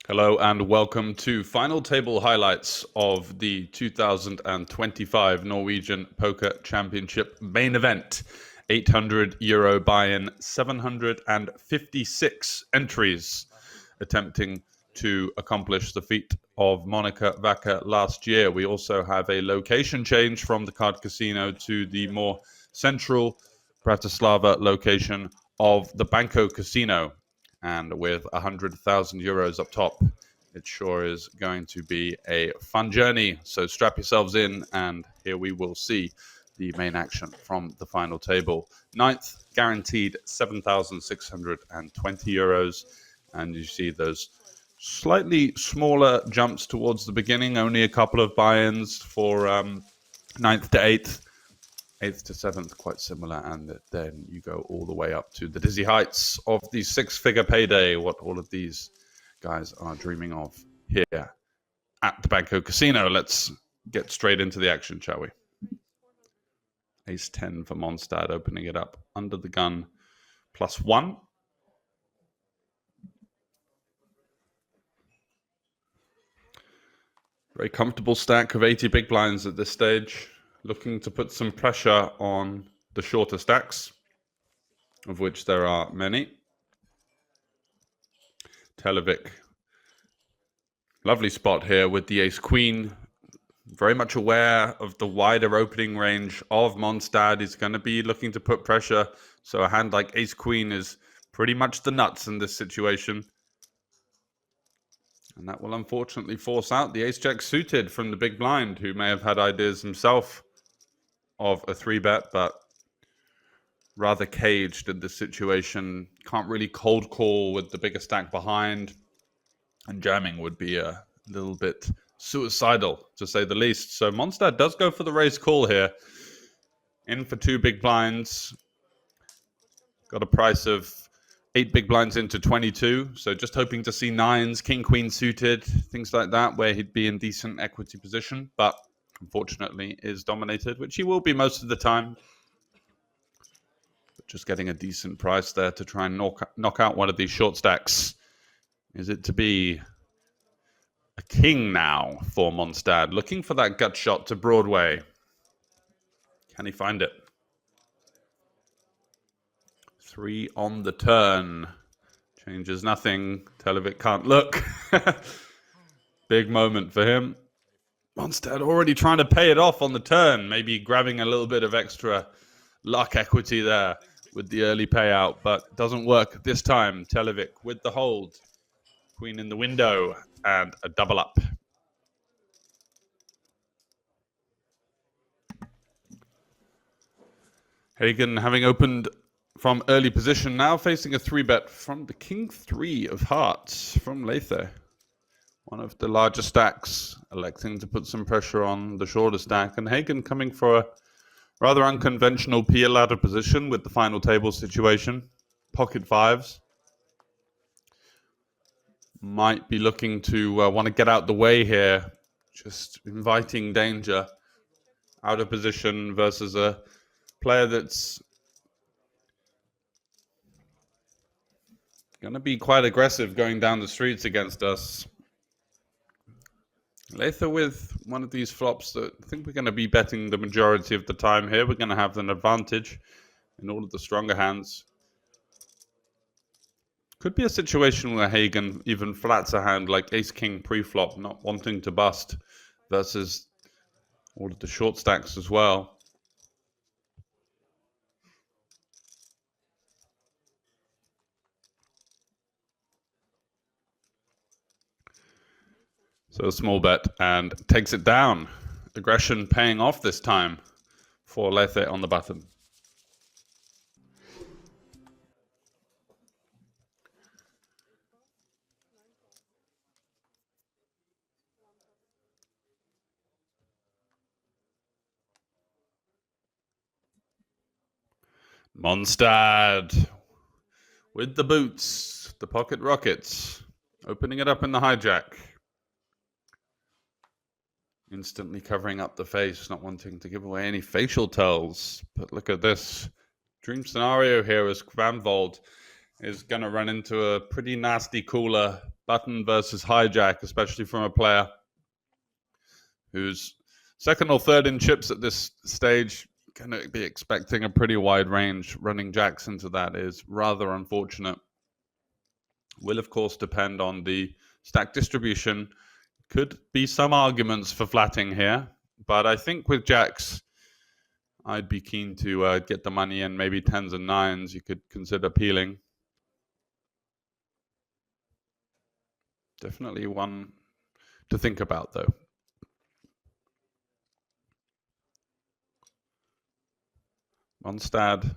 Hello and welcome to final table highlights of the 2025 Norwegian Poker Championship main event. €800 buy-in, 756 entries attempting to accomplish the feat of Monica Vaca last year. We also have a location change from the card casino to the more central Bratislava location of the Banco Casino. And with €100,000 up top, it sure is going to be a fun journey. So strap yourselves in, and here we will see the main action from the final table. Ninth, guaranteed €7,620. And you see those slightly smaller jumps towards the beginning, only a couple of buy-ins for ninth to eighth. 8th to 7th, quite similar, and then you go all the way up to the dizzy heights of the six-figure payday, what all of these guys are dreaming of here at the Banco Casino. Let's get straight into the action, shall we? Ace 10 for Mondstadt, opening it up under the gun, +1. Very comfortable stack of 80 big blinds at this stage, looking to put some pressure on the shorter stacks, of which there are many. Televic, lovely spot here with the ace-queen. Very much aware of the wider opening range of Mondstadt. He's going to be looking to put pressure. So a hand like ace-queen is pretty much the nuts in this situation. And that will unfortunately force out the ace-jack suited from the big blind, who may have had ideas himself of a 3-bet, but rather caged in this situation. Can't really cold call with the bigger stack behind, and jamming would be a little bit suicidal, to say the least. So Mondstadt does go for the raise call here. In for 2 big blinds. Got a price of 8 big blinds into 22. So just hoping to see nines, king, queen suited, things like that, where he'd be in decent equity position. But unfortunately is dominated, which he will be most of the time. But just getting a decent price there to try and knock out one of these short stacks. Is it to be a king now for Mondstadt? Looking for that gut shot to Broadway. Can he find it? 3 on the turn. Changes nothing. Televic can't look. Big moment for him. Mondstadt already trying to pay it off on the turn. Maybe grabbing a little bit of extra luck equity there with the early payout, but doesn't work this time. Televic with the hold. Queen in the window and a double up. Hagen having opened from early position, now facing a 3-bet from the king 3 of hearts from Lethe. One of the larger stacks, electing to put some pressure on the shorter stack, and Hagen coming for a rather unconventional peer ladder position with the final table situation. Pocket fives. Might be looking to want to get out the way here, just inviting danger out of position versus a player that's going to be quite aggressive going down the streets against us. Lethe with one of these flops that I think we're going to be betting the majority of the time here. We're going to have an advantage in all of the stronger hands. Could be a situation where Hagen even flats a hand like ace-king pre-flop, not wanting to bust, versus all of the short stacks as well. So a small bet and takes it down. Aggression paying off this time for Lethe on the button. Mondstadt with the boots, the pocket rockets, opening it up in the hijack. Instantly covering up the face, not wanting to give away any facial tells. But look at this dream scenario here as Kvanvold is going to run into a pretty nasty cooler, button versus hijack, especially from a player who's second or third in chips at this stage. Going to be expecting a pretty wide range. Running jacks into that is rather unfortunate. Will, of course, depend on the stack distribution. Could be some arguments for flatting here, but I think with jacks, I'd be keen to get the money in. Maybe tens and nines you could consider peeling. Definitely one to think about, though. Mondstad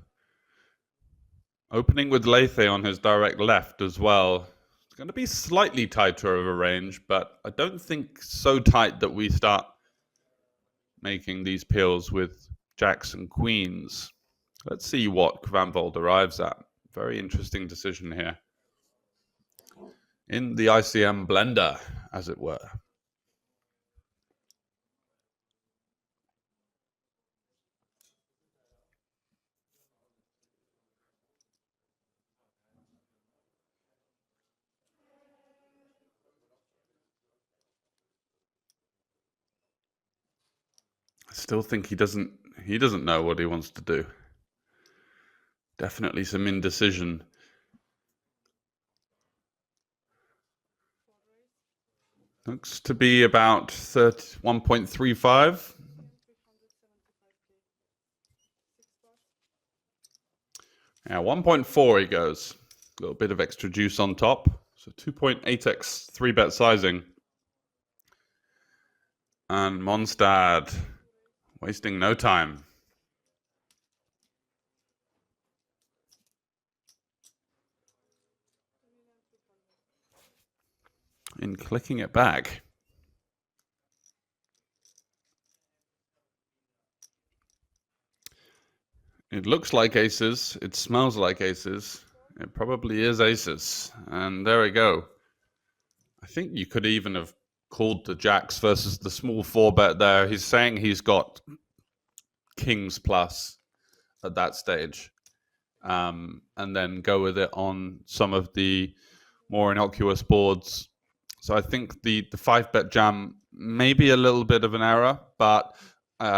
opening with Lethe on his direct left as well. It's going to be slightly tighter of a range, but I don't think so tight that we start making these peels with jacks and queens. Let's see what Kvanvold arrives at. Very interesting decision here. In the ICM blender, as it were. I still think he doesn't know what he wants to do. Definitely some indecision. Looks to be about 1.35. Yeah, 1.4 he goes. A little bit of extra juice on top. So 2.8x 3-bet sizing. And Mondstad wasting no time. In clicking it back. It looks like aces. It smells like aces. It probably is aces. And there we go. I think you could even have called the jacks versus the small 4-bet there. He's saying he's got kings plus at that stage. And then go with it on some of the more innocuous boards. So I think the 5-bet jam may be a little bit of an error, but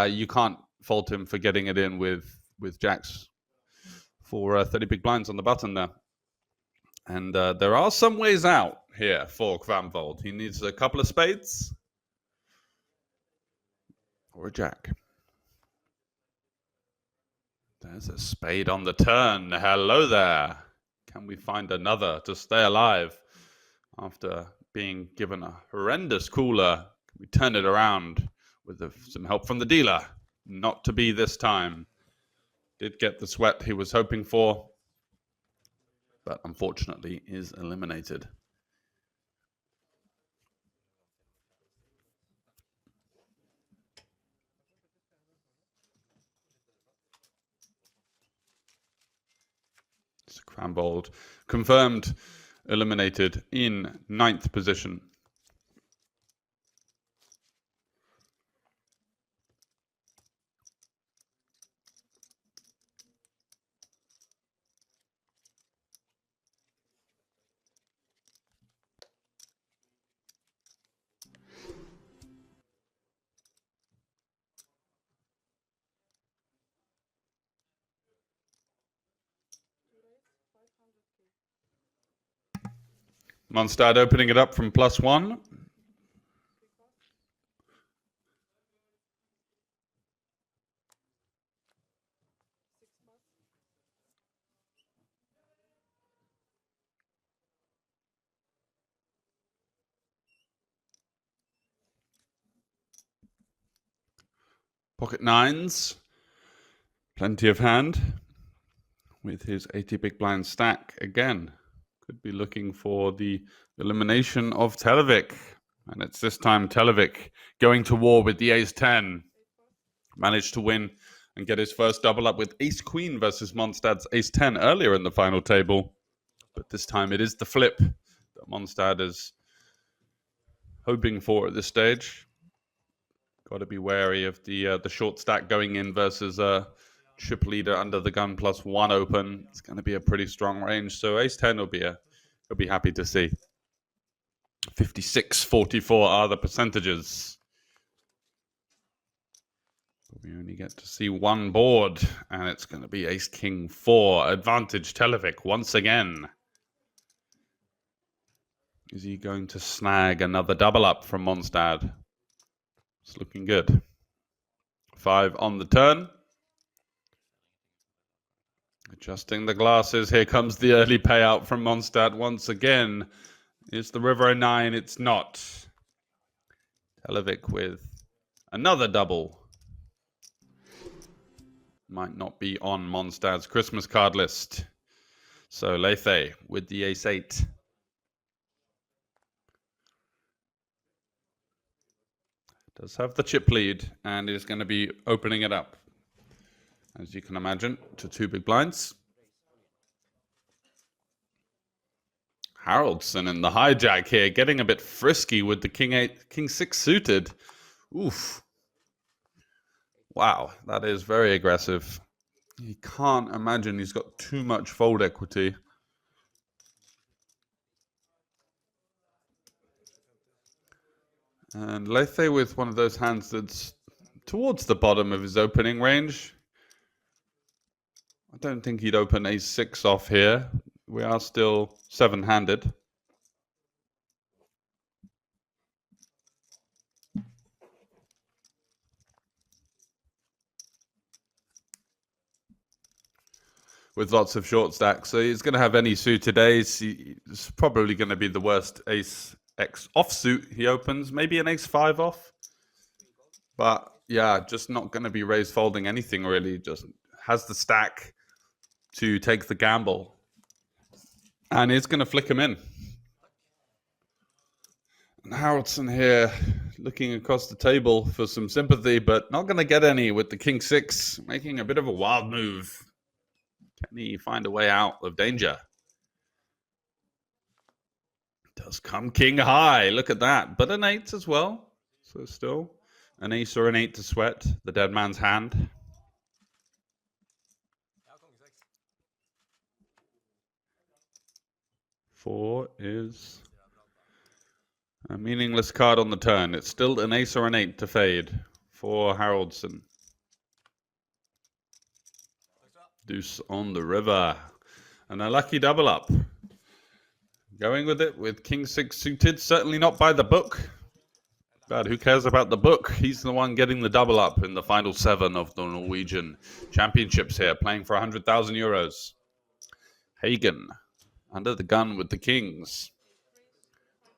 you can't fault him for getting it in with jacks for 30 big blinds on the button there. And there are some ways out here for Kvanvold. He needs a couple of spades or a jack. There's a spade on the turn. Hello there. Can we find another to stay alive after being given a horrendous cooler? Can we turn it around with some help from the dealer? Not to be this time. Did get the sweat he was hoping for, but unfortunately is eliminated. Kvanvold confirmed eliminated in 9th position. Mondstad opening it up from +1. Pocket nines. Plenty of hand with his 80 big blind stack again. Could be looking for the elimination of Televic. And it's this time Televic going to war with the ace-10. Managed to win and get his first double up with ace-queen versus Mondstad's ace-10 earlier in the final table. But this time it is the flip that Mondstad is hoping for at this stage. Got to be wary of the short stack going in versus chip leader under the gun plus 1 open. It's going to be a pretty strong range. So ace 10 will be happy to see. 56-44 are the percentages. We only get to see one board, and it's going to be ace king 4. Advantage Televic once again. Is he going to snag another double up from Mondstad? It's looking good. 5 on the turn. Adjusting the glasses. Here comes the early payout from Mondstad once again. Is the river a 9? It's not. Televic with another double. Might not be on Mondstad's Christmas card list. So Lethe with the ace 8. Does have the chip lead and is going to be opening it up, as you can imagine, to 2 big blinds. Haraldson in the hijack here, getting a bit frisky with the king 8, king 6 suited. Oof. Wow, that is very aggressive. You can't imagine he's got too much fold equity. And Lethe with one of those hands that's towards the bottom of his opening range. I don't think he'd open ace 6 off here. We are still 7-handed. With lots of short stacks. So he's going to have any suited ace. It's probably going to be the worst ace X offsuit he opens. Maybe an ace 5 off. But yeah, just not going to be raise folding anything really. Just has the stack to take the gamble. And it's going to flick him in. And Haraldson here looking across the table for some sympathy, but not going to get any with the king 6, making a bit of a wild move. Can he find a way out of danger? Does come king high. Look at that. But an 8 as well. So still an ace or an 8 to sweat the dead man's hand. Four is a meaningless card on the turn. It's still an ace or an 8 to fade for Haraldson. Deuce on the river. And a lucky double up. Going with it with king 6 suited. Certainly not by the book. But who cares about the book? He's the one getting the double up in the final 7 of the Norwegian Championships here, playing for 100,000 euros. Hagen under the gun with the kings.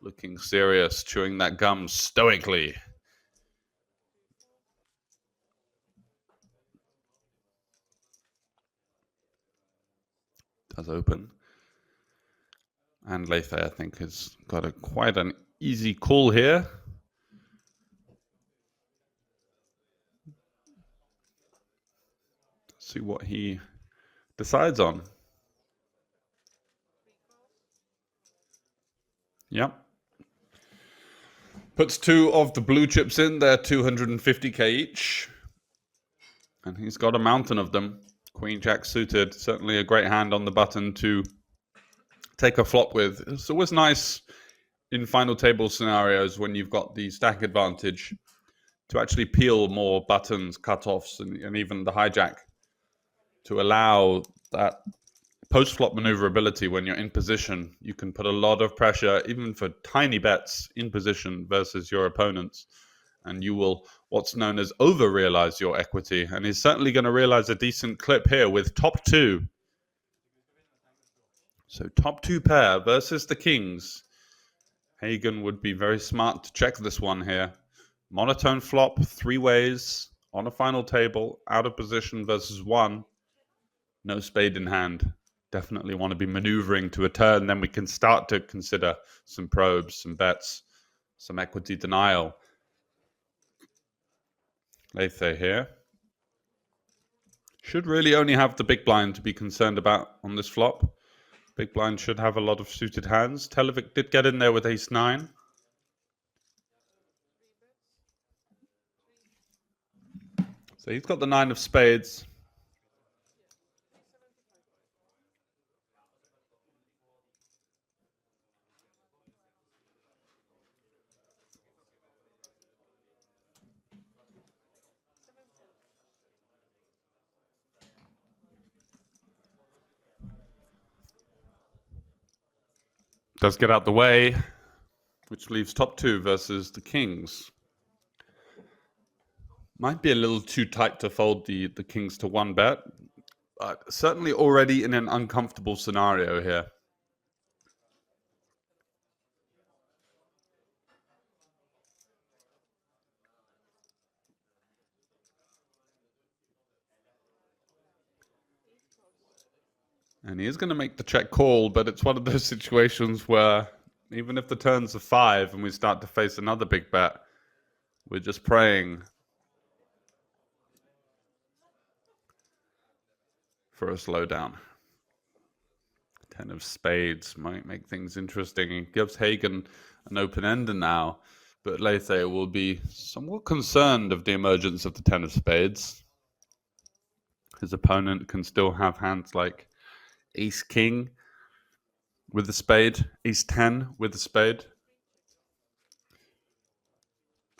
Looking serious, chewing that gum stoically. Does open. And Lethe, I think, has got quite an easy call here. See what he decides on. Yep. Puts 2 of the blue chips in. They're 250k each. And he's got a mountain of them. Queen Jack suited. Certainly a great hand on the button to take a flop with. It's always nice in final table scenarios when you've got the stack advantage to actually peel more buttons, cutoffs, and even the hijack to allow that post-flop maneuverability when you're in position. You can put a lot of pressure, even for tiny bets, in position versus your opponents. And you will, what's known as over-realize your equity. And he's certainly going to realize a decent clip here with top 2. So top 2 pair versus the kings. Hagen would be very smart to check this one here. Monotone flop, 3 ways, on a final table, out of position versus 1. No spade in hand. Definitely want to be maneuvering to a turn. Then we can start to consider some probes, some bets, some equity denial. Lethe here. Should really only have the big blind to be concerned about on this flop. Big blind should have a lot of suited hands. Televic did get in there with ace 9. So he's got the 9 of spades. Does get out the way, which leaves top two versus the kings. Might be a little too tight to fold the kings to one bet, but certainly already in an uncomfortable scenario here. And he is going to make the check call, but it's one of those situations where even if the turns are 5 and we start to face another big bet, we're just praying for a slowdown. 10 of spades might make things interesting. It gives Hagen an open-ender now, but Lethe will be somewhat concerned of the emergence of the 10 of spades. His opponent can still have hands like ace-king with the spade, ace-10 with the spade.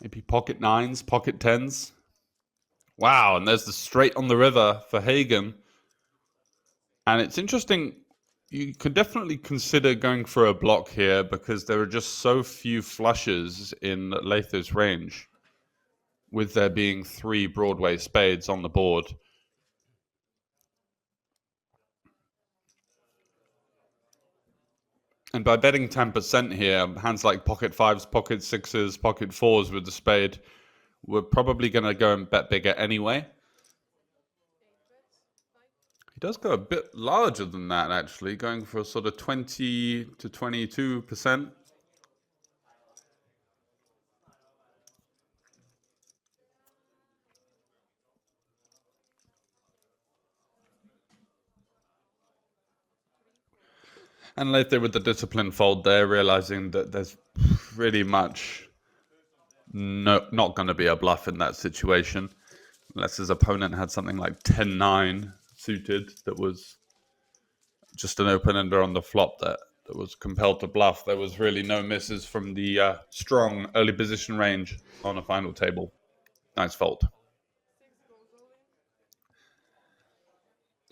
Maybe pocket 9s, pocket 10s. Wow, and there's the straight on the river for Hagen. And it's interesting, you could definitely consider going for a block here because there are just so few flushes in Lethe's range, with there being 3 Broadway spades on the board. And by betting 10% here, hands like pocket 5s, pocket 6s, pocket 4s with the spade, we're probably going to go and bet bigger anyway. He does go a bit larger than that, actually, going for sort of 20 to 22%. And later with the discipline fold there, realizing that there's pretty much not going to be a bluff in that situation. Unless his opponent had something like 10-9 suited that was just an open-ender on the flop that was compelled to bluff. There was really no misses from the strong early position range on a final table. Nice fold.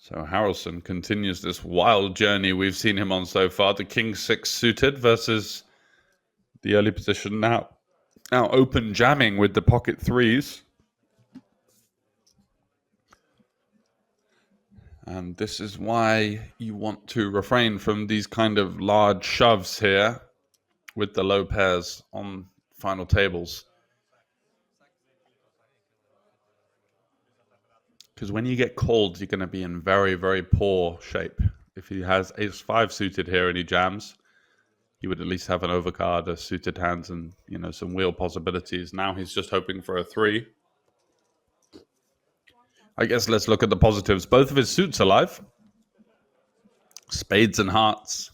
So Harrelson continues this wild journey we've seen him on so far. The king 6 suited versus the early position now open jamming with the pocket 3s. And this is why you want to refrain from these kind of large shoves here with the low pairs on final tables. Because when you get called, you're going to be in very, very poor shape. If he has ace-5 suited here and he jams, he would at least have an overcard, a suited hands, and some wheel possibilities. Now he's just hoping for a 3. I guess let's look at the positives. Both of his suits are live. Spades and hearts.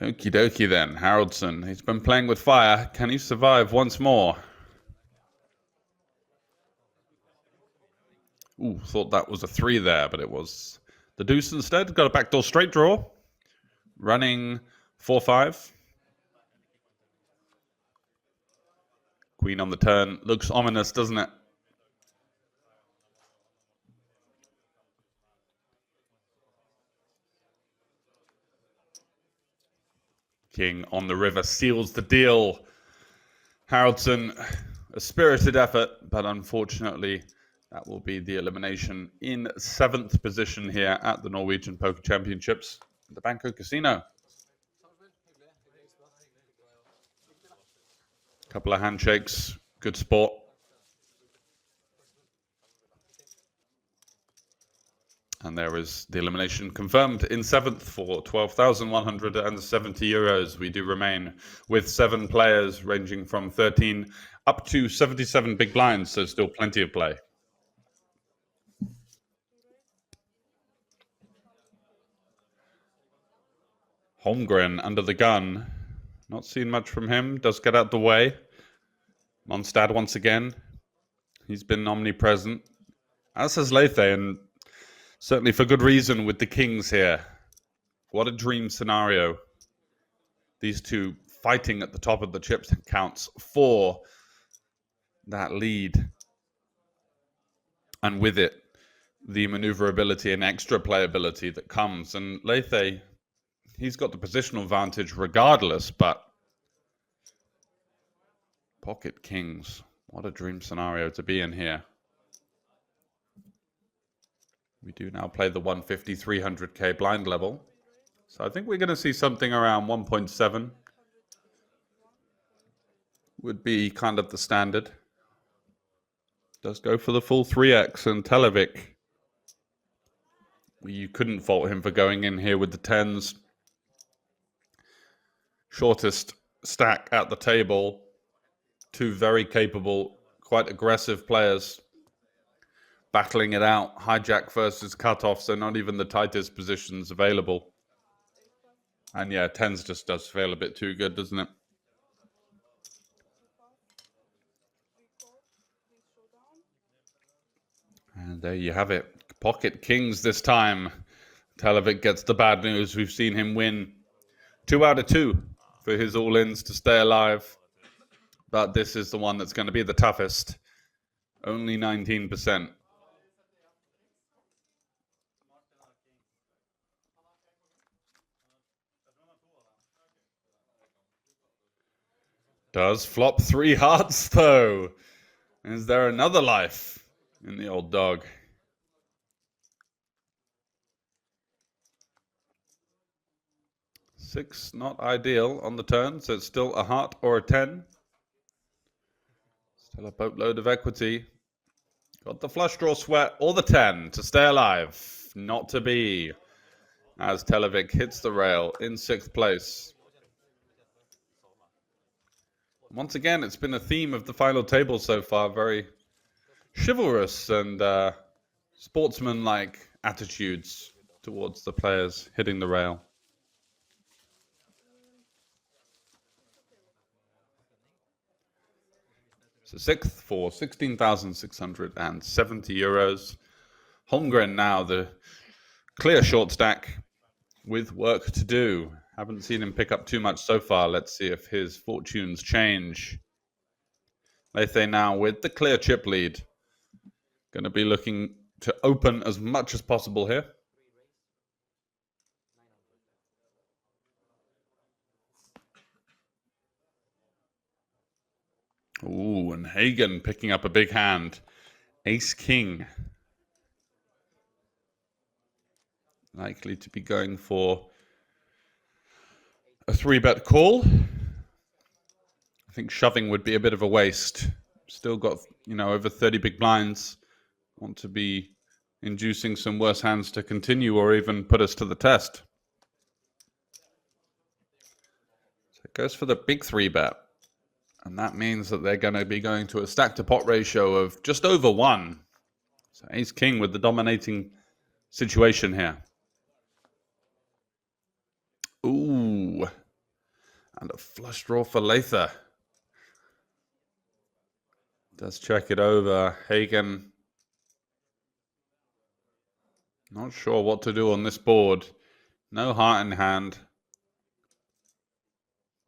Okie dokie then, Haraldson. He's been playing with fire. Can he survive once more? Ooh, thought that was a 3 there, but it was the deuce instead. Got a backdoor straight draw. Running 4-5. Queen on the turn. Looks ominous, doesn't it? King on the river seals the deal. Haraldson, a spirited effort, but unfortunately, that will be the elimination in 7th position here at the Norwegian Poker Championships, the Banco Casino. Couple of handshakes, good sport. And there is the elimination confirmed in 7th for 12,170 euros. We do remain with 7 players ranging from 13 up to 77 big blinds, so still plenty of play. Holmgren under the gun. Not seen much from him. Does get out the way. Monstad once again. He's been omnipresent. As has Lethe, and certainly for good reason with the kings here. What a dream scenario. These two fighting at the top of the chips counts for that lead. And with it, the maneuverability and extra playability that comes. And Lethe, he's got the positional advantage regardless, but pocket kings, what a dream scenario to be in here. We do now play the 150, 300k blind level. So I think we're going to see something around 1.7 would be kind of the standard. Does go for the full 3x, and Televic, you couldn't fault him for going in here with the 10s. Shortest stack at the table. Two very capable, quite aggressive players battling it out. Hijack versus cutoff, so not even the tightest positions available. And yeah, 10s just does feel a bit too good, doesn't it? And there you have it. Pocket kings this time. Televic gets the bad news. We've seen him win 2 out of 2 for his all-ins to stay alive. But this is the one that's going to be the toughest. Only 19%. Does flop 3 hearts, though. Is there another life in the old dog? 6, not ideal on the turn, so it's still a heart or a 10. Still a boatload of equity. Got the flush draw sweat or the 10 to stay alive. Not to be, as Televic hits the rail in 6th place. Once again, it's been a theme of the final table so far. Very chivalrous and sportsman-like attitudes towards the players hitting the rail. So 6th for 16,670 euros. Holmgren now the clear short stack with work to do. Haven't seen him pick up too much so far. Let's see if his fortunes change. Lethe now with the clear chip lead. Going to be looking to open as much as possible here. Ooh, and Hagen picking up a big hand. Ace-King. Likely to be going for a 3-bet call. I think shoving would be a bit of a waste. Still got, over 30 big blinds. Want to be inducing some worse hands to continue or even put us to the test. So it goes for the big 3-bet. And that means that they're going to be going to a stack to pot ratio of just over 1. So Ace-King with the dominating situation here. Ooh. And a flush draw for Lethe. Does check it over. Hagen. Not sure what to do on this board. No heart in hand.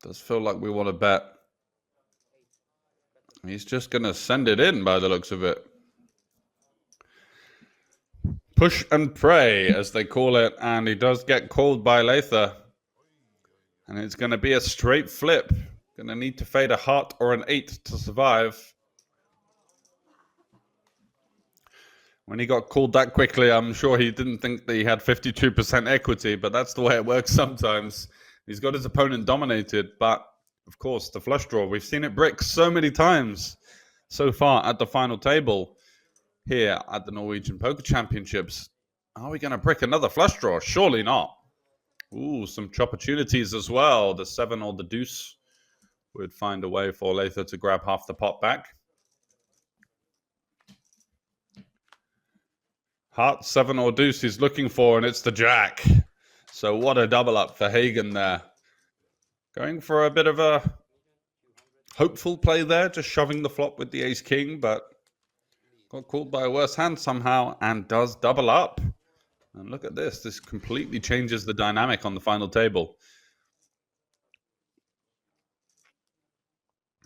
Does feel like we want to bet. He's just going to send it in by the looks of it. Push and pray, as they call it. And he does get called by Lethe. And it's going to be a straight flip. Going to need to fade a heart or an 8 to survive. When he got called that quickly, I'm sure he didn't think that he had 52% equity, but that's the way it works sometimes. He's got his opponent dominated, but of course, the flush draw. We've seen it brick so many times so far at the final table here at the Norwegian Poker Championships. Are we going to brick another flush draw? Surely not. Ooh, some opportunities as well. The 7 or the deuce would find a way for Lethe to grab half the pot back. Heart, 7 or deuce he's looking for, and it's the jack. So what a double up for Hagen there. Going for a bit of a hopeful play there, just shoving the flop with the ace-king, but got caught by a worse hand somehow and does double up. And look at this. This completely changes the dynamic on the final table.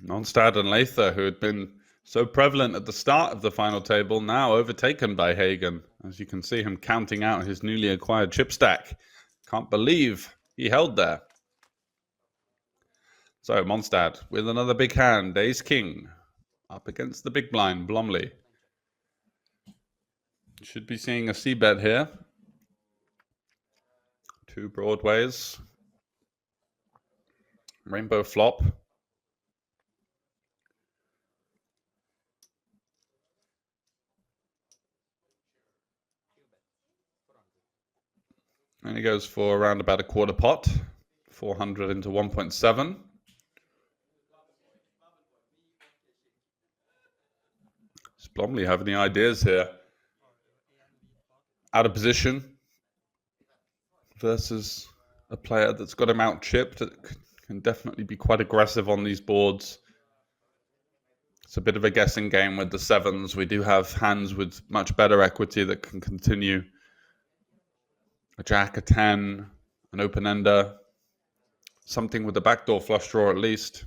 Nonstad and Lethe, who had been So prevalent at the start of the final table, now overtaken by Hagen. As you can see him counting out his newly acquired chip stack. Can't believe he held there. So Mondstadt with another big hand, ace king, up against the big blind, Blomley. Should be seeing a c-bet here. Two broadways. Rainbow flop. And he goes for around about a quarter pot. 400 into 1.7. Does Blomley have any ideas here? Out of position versus a player that's got him out chipped. It can definitely be quite aggressive on these boards. It's a bit of a guessing game with the sevens. We do have hands with much better equity that can continue. A jack, a 10, an open-ender, something with a backdoor flush draw at least.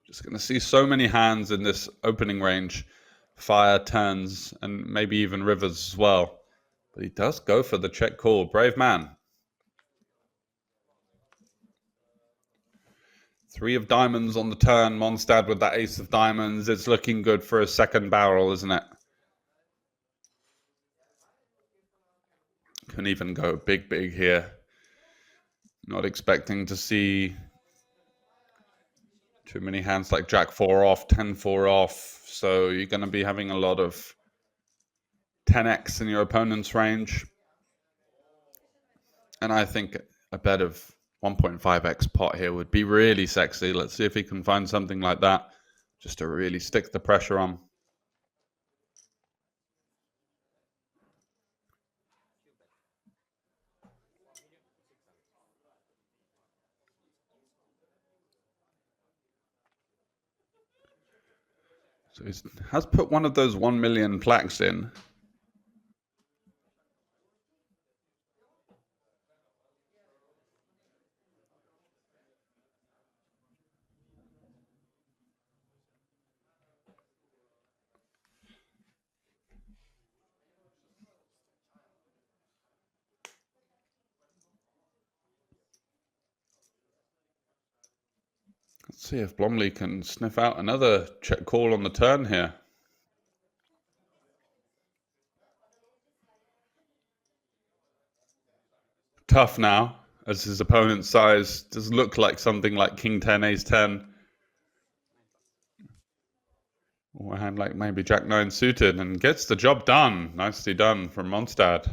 Just going to see so many hands in this opening range. Fire, turns, and maybe even rivers as well. But he does go for the check call. Brave man. 3 of diamonds on the turn. Mondstadt with that ace of diamonds. It's looking good for a second barrel, isn't it? Can even go big here. Not expecting to see too many hands like Jack 4 off, 10 4 off. So you're going to be having a lot of 10x in your opponent's range. And I think a bet of 1.5x pot here would be really sexy. Let's see if he can find something like that just to really stick the pressure on. So he has put one of those 1 million plaques in. Let's see if Blomley can sniff out another check call on the turn here. Tough now, as his opponent's size does look like something like King 10, Ace 10. Or a hand like maybe Jack 9 suited, and gets the job done. Nicely done from Mondstadt.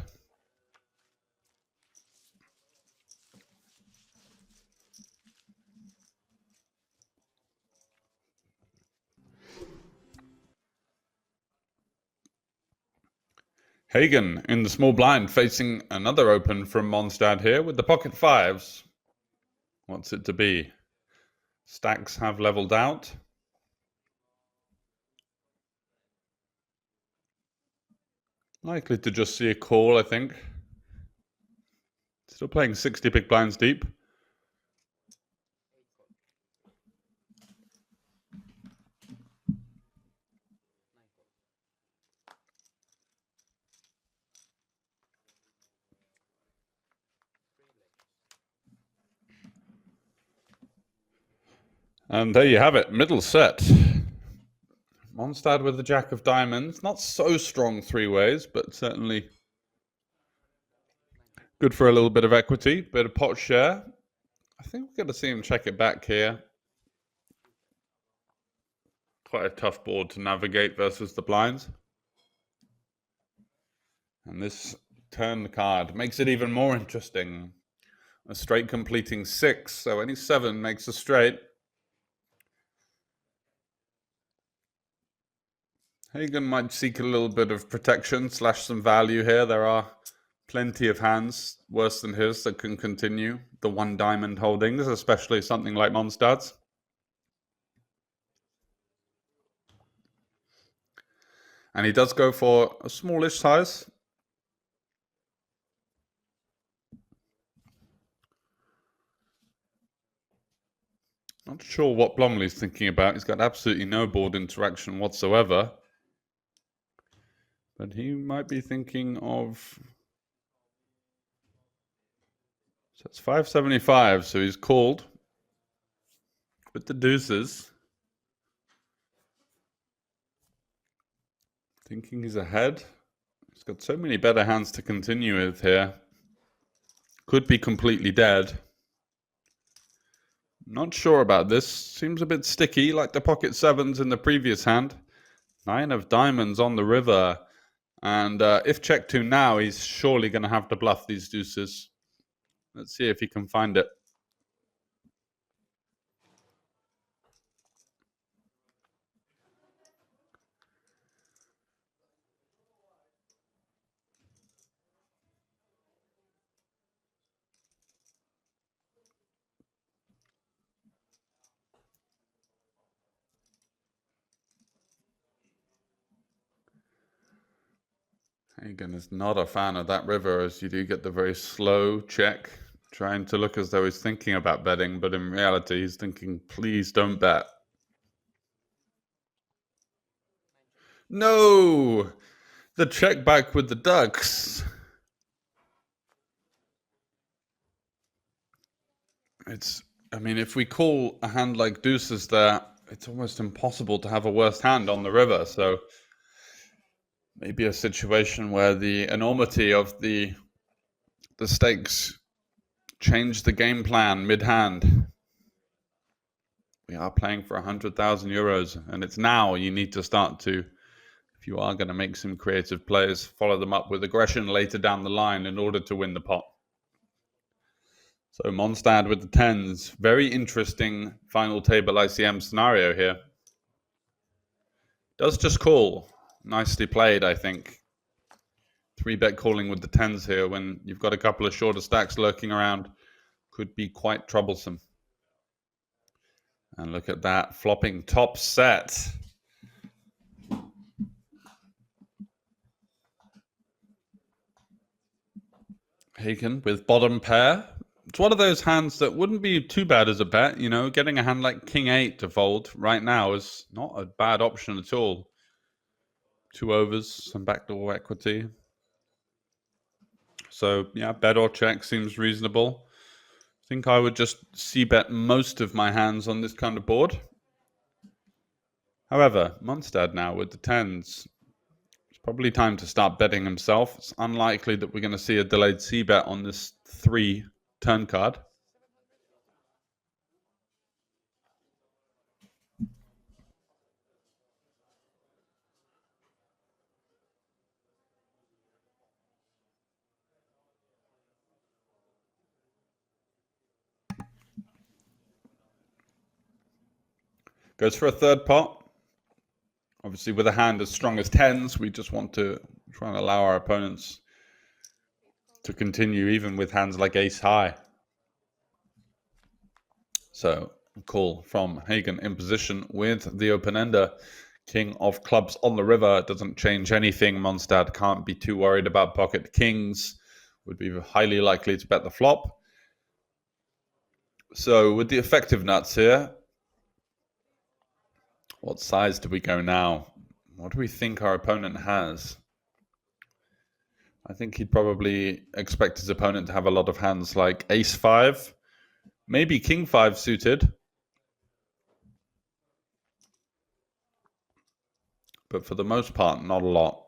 Hagen in the small blind facing another open from Mondstadt here with the pocket fives. What's it to be? Stacks have leveled out. Likely to just see a call, I think. Still playing 60 big blinds deep. And there you have it, middle set. Mondstadt with the jack of diamonds. Not so strong three ways, but certainly good for a little bit of equity, bit of pot share. I think we're going to see him check it back here. Quite a tough board to navigate versus the blinds. And this turn card makes it even more interesting. A straight completing 6, so any 7 makes a straight. Hagen might seek a little bit of protection / some value here. There are plenty of hands worse than his that can continue the 1 diamond holdings, especially something like Mondstadt's. And he does go for a smallish size. Not sure what Blomley's thinking about. He's got absolutely no board interaction whatsoever. But he might be thinking of... So it's 575, so he's called with the deuces. Thinking he's ahead. He's got so many better hands to continue with here. Could be completely dead. Not sure about this. Seems a bit sticky, like the pocket sevens in the previous hand. 9 of diamonds on the river. And if check 2 now, he's surely going to have to bluff these deuces. Let's see if he can find it. Hagen is not a fan of that river, as you do get the very slow check, trying to look as though he's thinking about betting, but in reality he's thinking, please don't bet. No! The check back with the ducks. I mean, if we call a hand like deuces there, it's almost impossible to have a worse hand on the river, so maybe a situation where the enormity of the stakes change the game plan mid-hand. We are playing for 100,000 euros, and it's now you need to start to, if you are going to make some creative plays, follow them up with aggression later down the line in order to win the pot. So Mondstad with the tens. Very interesting final table ICM scenario here. Does just call. Nicely played, I think. 3-bet calling with the tens here when you've got a couple of shorter stacks lurking around could be quite troublesome. And look at that, flopping top set. Hagen with bottom pair. It's one of those hands that wouldn't be too bad as a bet. You know, getting a hand like King 8 to fold right now is not a bad option at all. 2 overs, some backdoor equity. So, yeah, bet or check seems reasonable. I think I would just c-bet most of my hands on this kind of board. However, Mondstad now with the tens. It's probably time to start betting himself. It's unlikely that we're going to see a delayed c-bet on this 3 turn card. Goes for a third pot. Obviously, with a hand as strong as tens, we just want to try and allow our opponents to continue, even with hands like ace high. So, call from Hagen in position with the open-ender. King of clubs on the river. Doesn't change anything. Mondstad can't be too worried about pocket kings. Would be highly likely to bet the flop. So, with the effective nuts here, what size do we go now? What do we think our opponent has? I think he'd probably expect his opponent to have a lot of hands like ace 5, maybe king 5 suited. But for the most part, not a lot.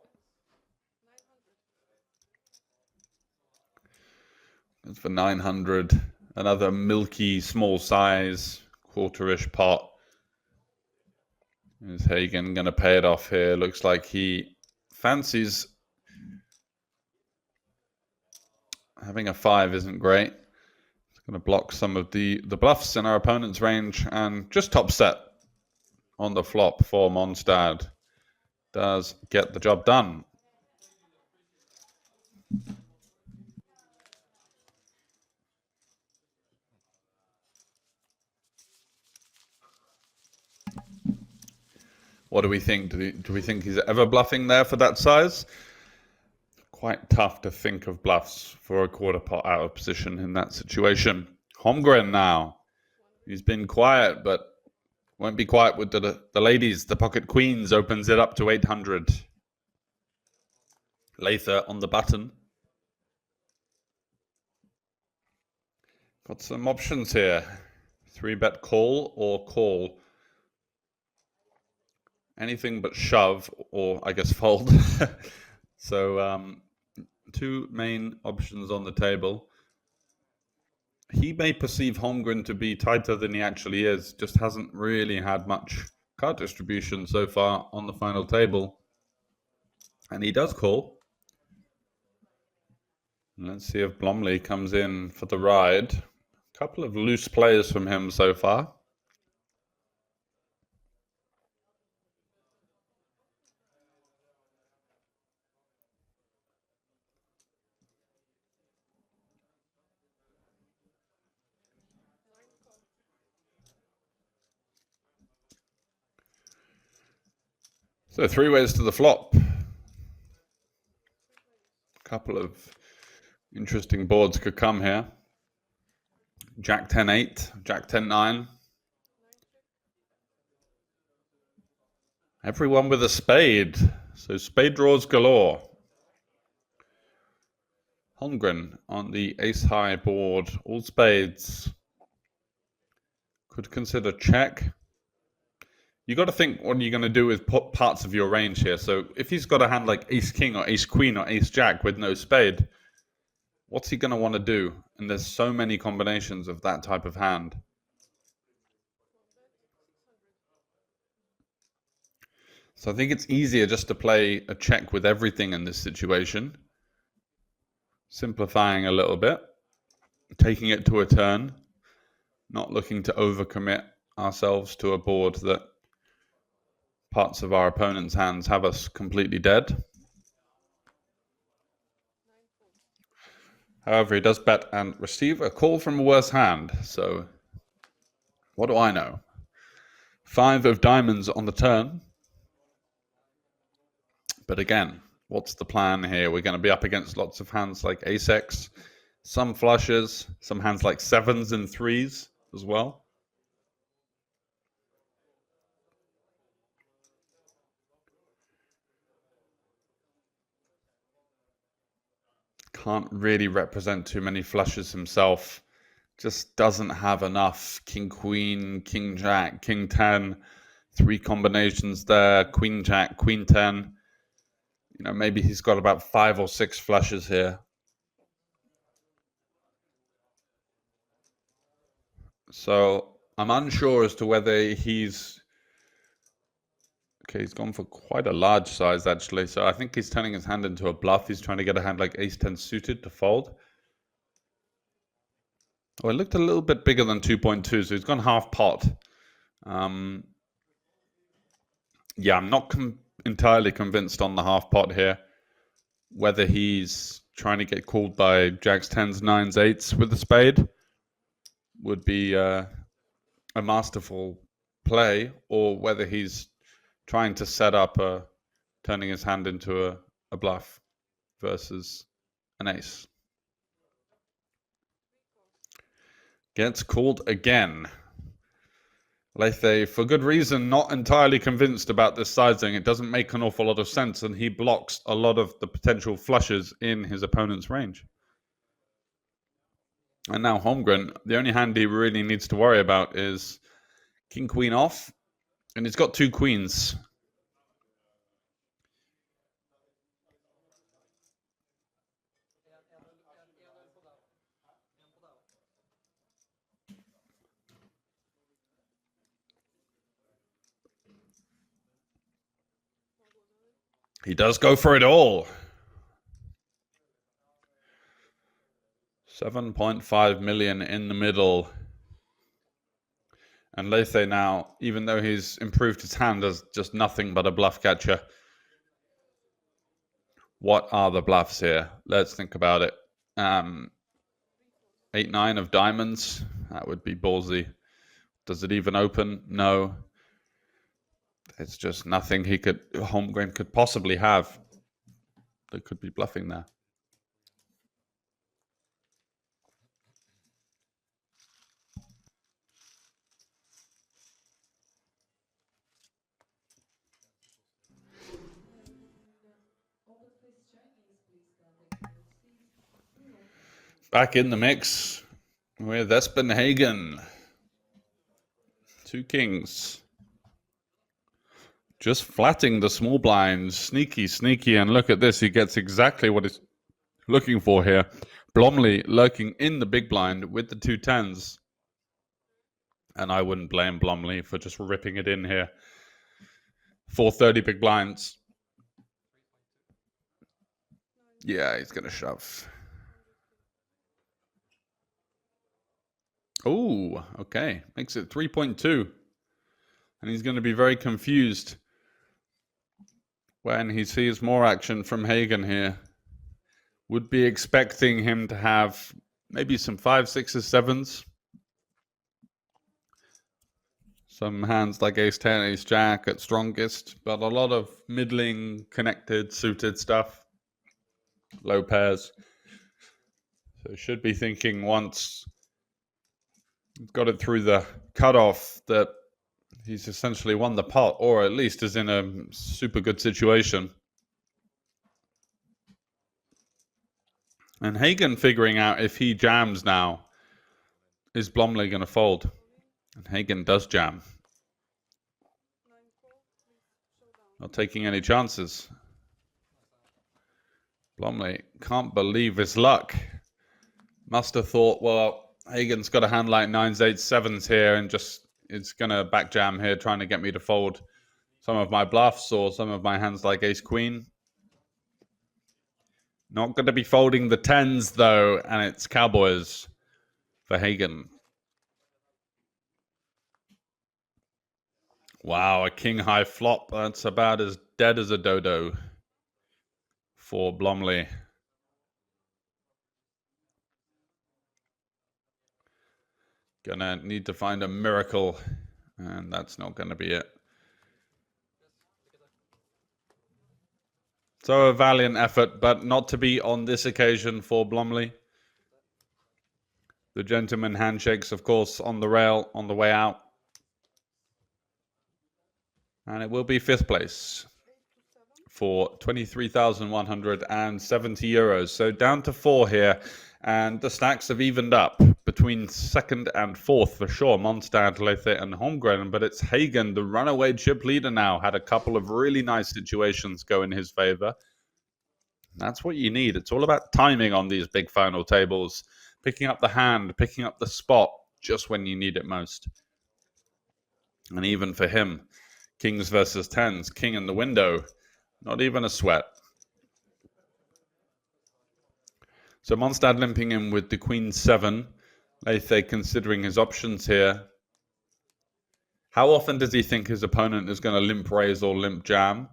It's for 900, another milky small size, quarter-ish pot. Is Hagen going to pay it off here? Looks like he fancies having a 5 isn't great. It's going to block some of the bluffs in our opponent's range, and just top set on the flop for Mondstad does get the job done. What do we think? Do we think he's ever bluffing there for that size? Quite tough to think of bluffs for a quarter pot out of position in that situation. Holmgren now. He's been quiet, but won't be quiet with the ladies. The pocket queens opens it up to 800. Lather on the button. Got some options here. 3-bet call or call. Anything but shove, or I guess fold. So two main options on the table. He may perceive Holmgren to be tighter than he actually is. Just hasn't really had much card distribution so far on the final table. And he does call. Let's see if Blomley comes in for the ride. A couple of loose players from him so far. So 3 ways to the flop. A couple of interesting boards could come here. Jack 10-8, Jack 10-9. Everyone with a spade. So spade draws galore. Holmgren on the ace-high board, all spades. Could consider check. You got to think what you're going to do with parts of your range here. So if he's got a hand like ace-king or ace-queen or ace-jack with no spade, what's he going to want to do? And there's so many combinations of that type of hand. So I think it's easier just to play a check with everything in this situation. Simplifying a little bit. Taking it to a turn. Not looking to overcommit ourselves to a board that parts of our opponent's hands have us completely dead. However, he does bet and receive a call from a worse hand. So what do I know? 5 of diamonds on the turn. But again, what's the plan here? We're going to be up against lots of hands like ace-x, some flushes, some hands like 7s and 3s as well. Can't really represent too many flushes himself. Just doesn't have enough. King, queen, king, jack, king 10. 3 combinations there. Queen, jack, queen 10. You know, maybe he's got about 5 or 6 flushes here. So I'm unsure as to whether he's... Okay, he's gone for quite a large size, actually. So I think he's turning his hand into a bluff. He's trying to get a hand like ace-10 suited to fold. Oh, it looked a little bit bigger than 2.2, so he's gone half pot. Yeah, I'm not entirely convinced on the half pot here. Whether he's trying to get called by jacks, 10s, 9s, 8s with a spade would be a masterful play, or whether he's trying to set up turning his hand into a bluff versus an ace. Gets called again. Lethe, for good reason, not entirely convinced about this sizing. It doesn't make an awful lot of sense, and he blocks a lot of the potential flushes in his opponent's range. And now Holmgren, the only hand he really needs to worry about is king, queen off, and he's got 2 queens. He does go for it all. 7.5 million in the middle. And Lethe now, even though he's improved his hand as just nothing but a bluff catcher, what are the bluffs here? Let's think about it. 8-9 of diamonds. That would be ballsy. Does it even open? No. It's just nothing Holmgren could possibly have. They could be bluffing there. Back in the mix with Espen Hagen. 2 kings. Just flatting the small blinds. Sneaky, sneaky. And look at this. He gets exactly what he's looking for here. Blomley lurking in the big blind with the 2 tens. And I wouldn't blame Blomley for just ripping it in here. 430 big blinds. Yeah, he's going to shove. Oh, okay. Makes it 3.2. And he's going to be very confused when he sees more action from Hagen here. Would be expecting him to have maybe some 5s, 6s, 7s. Some hands like ace 10, ace jack at strongest, but a lot of middling, connected, suited stuff. Low pairs. So should be thinking once he's got it through the cutoff that he's essentially won the pot, or at least is in a super good situation. And Hagen figuring out if he jams now, is Blomley going to fold? And Hagen does jam. Not taking any chances. Blomley can't believe his luck. Must have thought, well, Hagen's got a hand like 9s, 8s, 7s here, and just it's going to back jam here, trying to get me to fold some of my bluffs or some of my hands like ace queen. Not going to be folding the 10s, though, and it's cowboys for Hagen. Wow, a king high flop. That's about as dead as a dodo for Blomley. Gonna need to find a miracle, and that's not going to be it. So a valiant effort, but not to be on this occasion for Blomley. The gentleman handshakes, of course, on the rail on the way out. And it will be 5th place for 23,170 euros. So down to 4 here. And the stacks have evened up between 2nd and 4th for sure. Mondstadt, Lethe, and Holmgren. But it's Hagen, the runaway chip leader now. Had a couple of really nice situations go in his favor. That's what you need. It's all about timing on these big final tables. Picking up the hand, picking up the spot just when you need it most. And even for him, kings versus 10s, king in the window, not even a sweat. So Mondstadt limping in with the queen 7. Lethe considering his options here. How often does he think his opponent is going to limp raise or limp jam?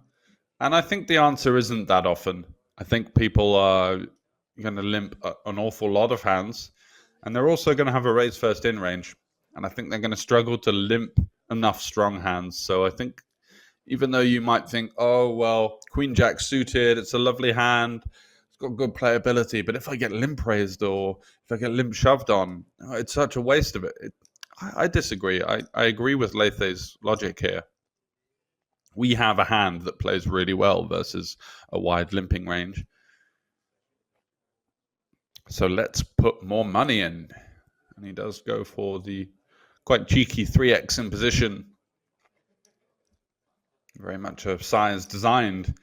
And I think the answer isn't that often. I think people are going to limp an awful lot of hands. And they're also going to have a raise first in range. And I think they're going to struggle to limp enough strong hands. So I think even though you might think, oh, well, queen jack suited, it's a lovely hand, it's got good playability, but if I get limp raised or if I get limp shoved on, it's such a waste of it. I disagree. I agree with Lethe's logic here. We have a hand that plays really well versus a wide limping range. So let's put more money in. And he does go for the quite cheeky 3x in position. Very much a size designed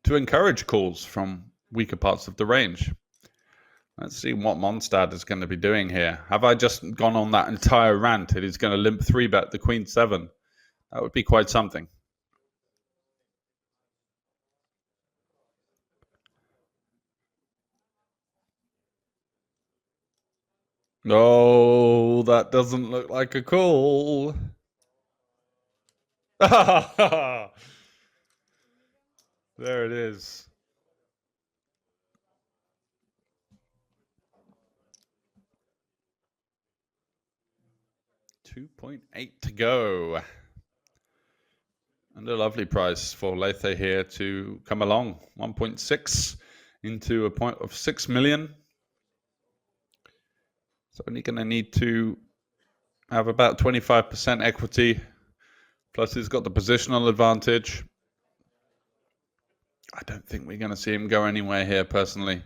to encourage calls from weaker parts of the range. Let's see what Mondstadt is going to be doing here. Have I just gone on that entire rant that he's going to limp 3-bet the queen 7? That would be quite something. No, that doesn't look like a call. There it is. 2.8 to go. And a lovely price for Lethe here to come along. 1.6 into a point of 6 million. So only going to need to have about 25% equity. Plus he's got the positional advantage. I don't think we're going to see him go anywhere here, personally.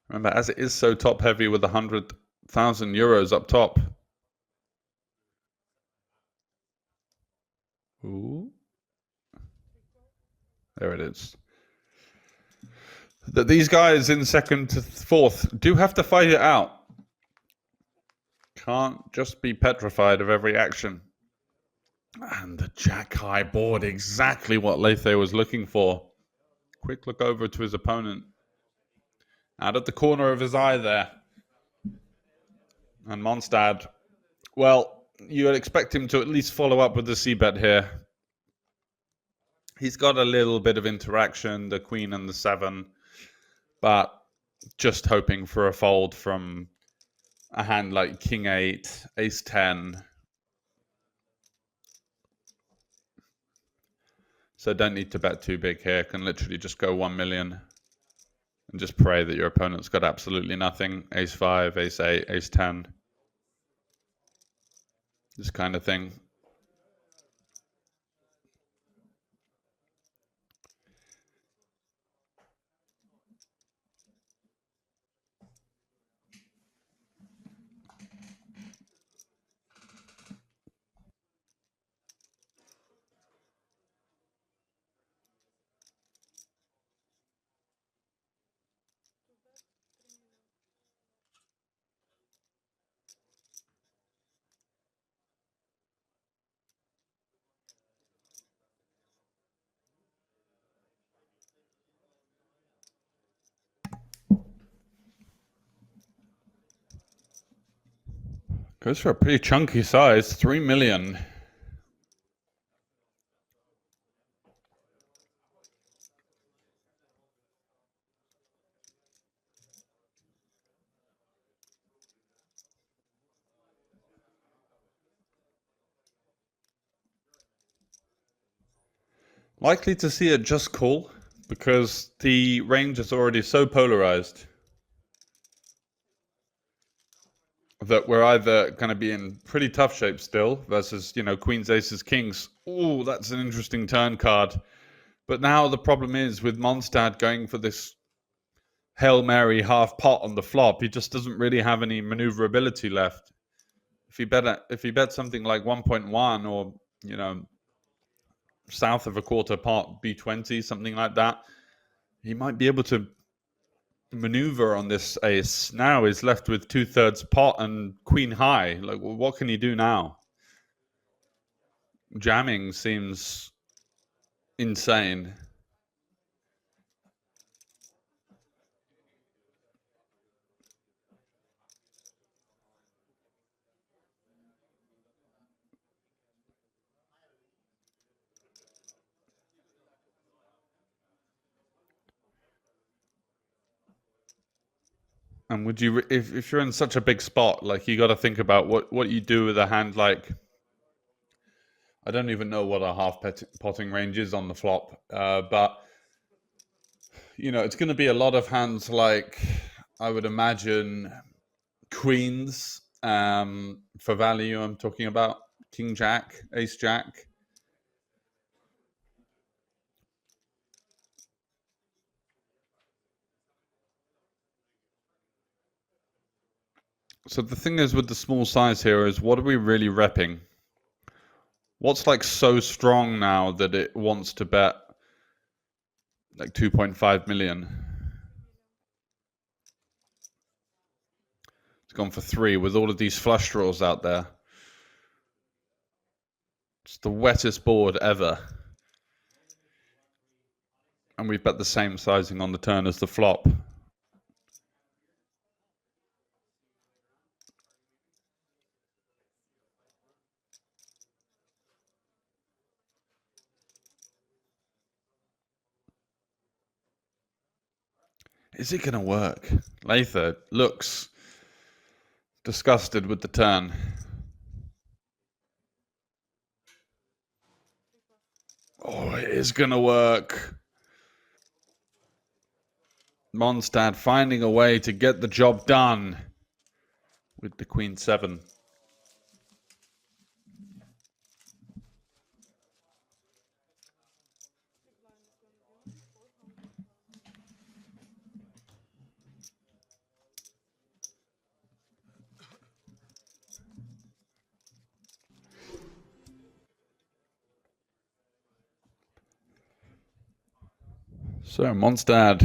Remember, as it is so top heavy with 100,000 euros up top. Ooh. There it is. That these guys in second to fourth do have to fight it out. Can't just be petrified of every action. And the jack high board, exactly what Lethe was looking for. Quick look over to his opponent. Out of the corner of his eye there. And Mondstad, well, you would expect him to at least follow up with the c-bet here. He's got a little bit of interaction, the queen and the 7, but just hoping for a fold from a hand like king 8, ace 10. So don't need to bet too big here. Can literally just go 1 million and just pray that your opponent's got absolutely nothing. Ace 5, ace 8, ace 10. This kind of thing. Goes for a pretty chunky size, 3 million. Likely to see it just call because the range is already so polarized that we're either going to be in pretty tough shape still versus, queens, aces, kings. Ooh, that's an interesting turn card. But now the problem is with Mondstad going for this Hail Mary half pot on the flop, he just doesn't really have any maneuverability left. If he bet something like 1.1 or, south of a quarter pot, B20, something like that, he might be able to maneuver on this ace. Now he's left with 2/3 pot and queen high. Like, what can he do now? Jamming seems insane. And would you, if you're in such a big spot, like, you got to think about what you do with a hand like, I don't even know what a half potting range is on the flop, but it's going to be a lot of hands like, I would imagine, queens, for value. I'm talking about king jack, ace jack. So the thing is with the small size here is, what are we really repping? What's like so strong now that it wants to bet like 2.5 million? It's gone for 3 with all of these flush draws out there. It's the wettest board ever. And we've bet the same sizing on the turn as the flop. Is it going to work? Lather looks disgusted with the turn. Oh, it is going to work. Mondstad finding a way to get the job done with the queen 7. So Monstad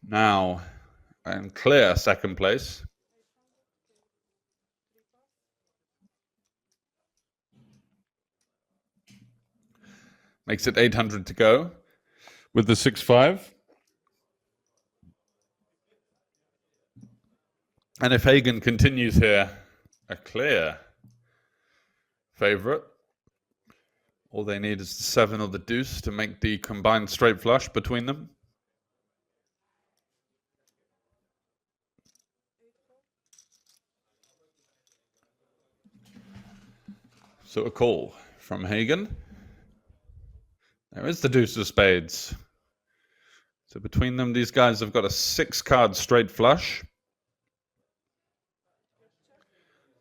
now in clear second place. Makes it 800 to go with the 6-5. And if Hagen continues here, a clear favorite. All they need is the 7 or the deuce to make the combined straight flush between them. So a call from Hagen. There is the deuce of spades. So between them, these guys have got a 6-card straight flush.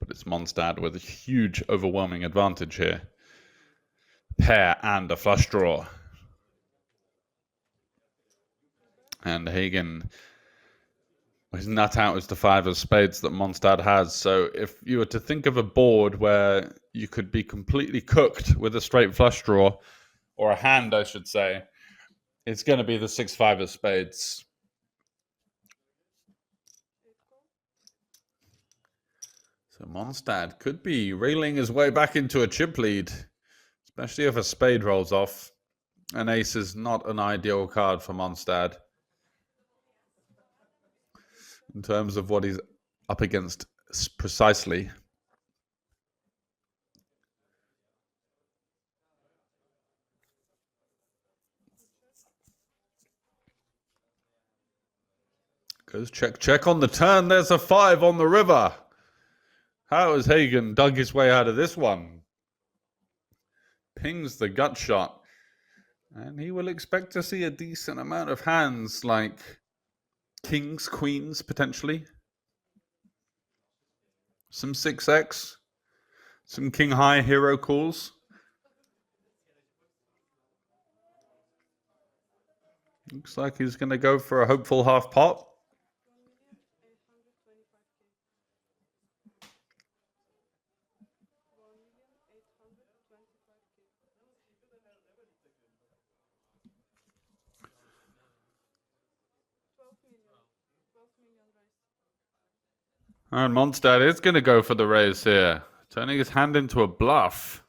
But it's Monstad with a huge, overwhelming advantage here. Pair and a flush draw. And Hagen, his nut out is the 5 of spades that Monstad has. So if you were to think of a board where you could be completely cooked with a straight flush draw, or a hand, I should say, it's going to be the 6-5 of spades. So Monstad could be reeling his way back into a chip lead, especially if a spade rolls off. An ace is not an ideal card for Monstad in terms of what he's up against precisely. Goes check, check on the turn. There's a 5 on the river. How has Hagen dug his way out of this one? Pings the gut shot. And he will expect to see a decent amount of hands like kings, queens, potentially. Some 6x. Some king high hero calls. Looks like he's going to go for a hopeful half pot. And Monstad is going to go for the raise here, turning his hand into a bluff.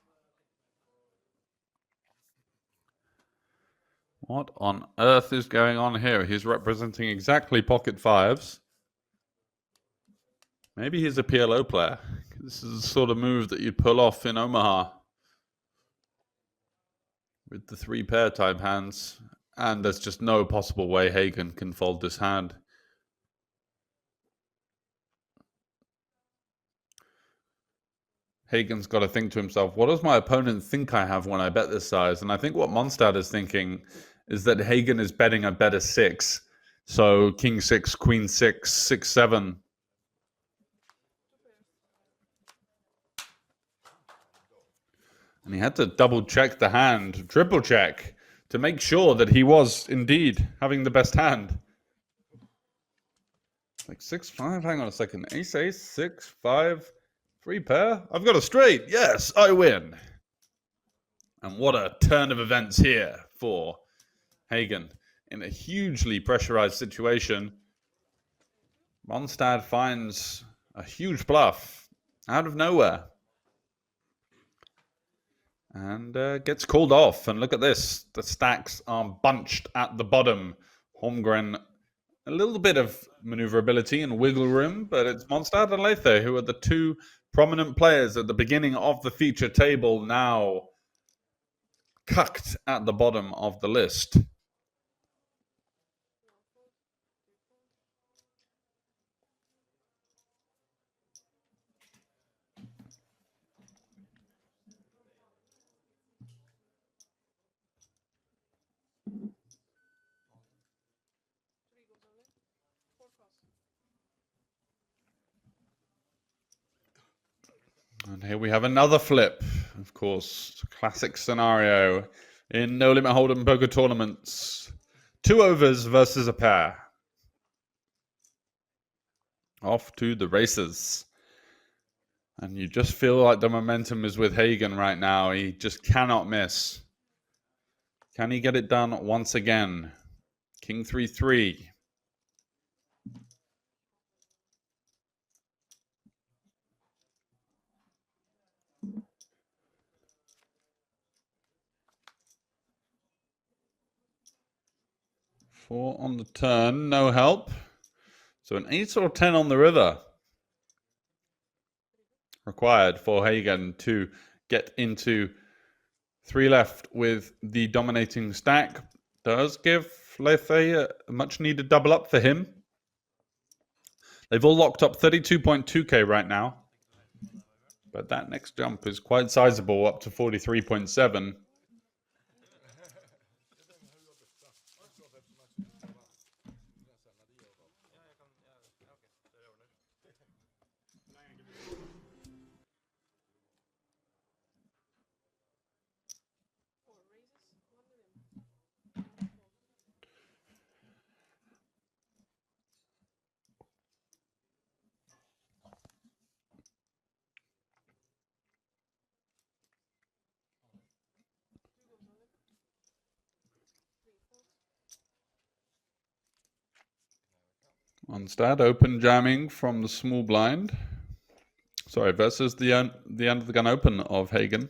What on earth is going on here? He's representing exactly pocket 5s. Maybe he's a PLO player. This is the sort of move that you'd pull off in Omaha with the 3-pair type hands. And there's just no possible way Hagen can fold this hand. Hagen's got to think to himself, what does my opponent think I have when I bet this size? And I think what Monstad is thinking is that Hagen is betting a better 6. So king 6, queen 6, 6, 7. And he had to double check the hand, triple check, to make sure that he was indeed having the best hand. Like 6-5, hang on a second. Ace, ace, 6, 5, 3-pair. I've got a straight. Yes, I win. And what a turn of events here for Hagen. In a hugely pressurized situation, Monstad finds a huge bluff out of nowhere. And gets called off. And look at this. The stacks are bunched at the bottom. Holmgren, a little bit of maneuverability and wiggle room, but it's Monstad and Lethe who are the 2 prominent players at the beginning of the feature table, now cucked at the bottom of the list. And here we have another flip, of course, classic scenario in No Limit Hold'em poker tournaments. 2 overs versus a pair. Off to the races. And you just feel like the momentum is with Hagen right now. He just cannot miss. Can he get it done once again? King 3-3. Four on the turn, no help. So an 8 or 10 on the river required for Hagen to get into 3 left with the dominating stack. Does give Lethe a much needed double up for him. They've all locked up 32.2k right now. But that next jump is quite sizable, up to 43.7. Onstad open jamming from the small blind. Sorry, versus the end of the gun open of Hagen.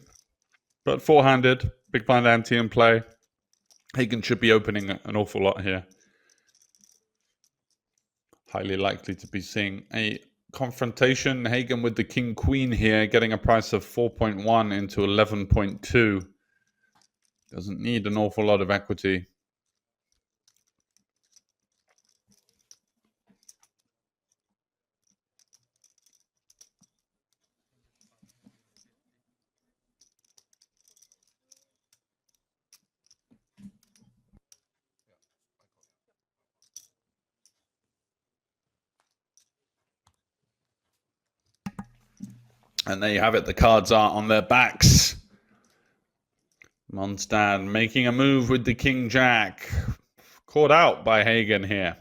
But four-handed, big blind ante in play. Hagen should be opening an awful lot here. Highly likely to be seeing a confrontation. Hagen with the king-queen here, getting a price of 4.1 into 11.2. Doesn't need an awful lot of equity. And there you have it. The cards are on their backs. Mondstadt making a move with the King Jack. Caught out by Hagen here.